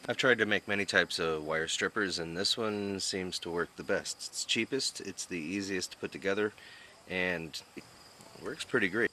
I've tried to make many types of wire strippers, and this one seems to work the best. It's cheapest, it's the easiest to put together, and it works pretty great.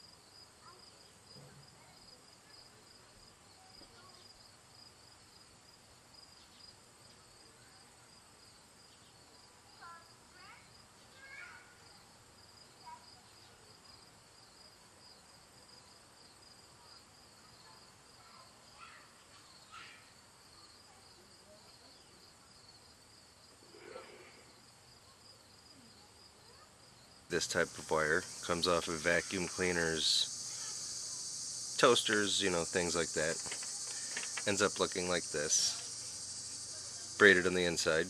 This type of wire comes off of vacuum cleaners, toasters, things like that. Ends up looking like this, braided on the inside.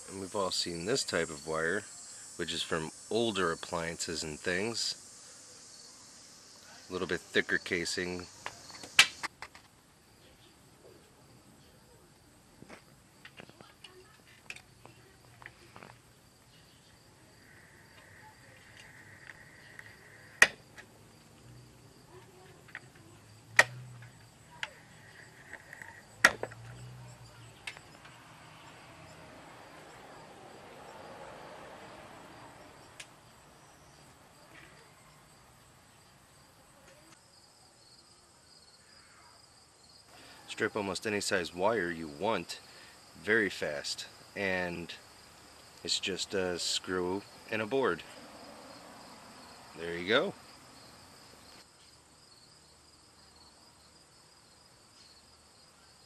And we've all seen this type of wire, which is from older appliances and things. A little bit thicker casing. Strip almost any size wire you want very fast, and it's just a screw and a board. There you go.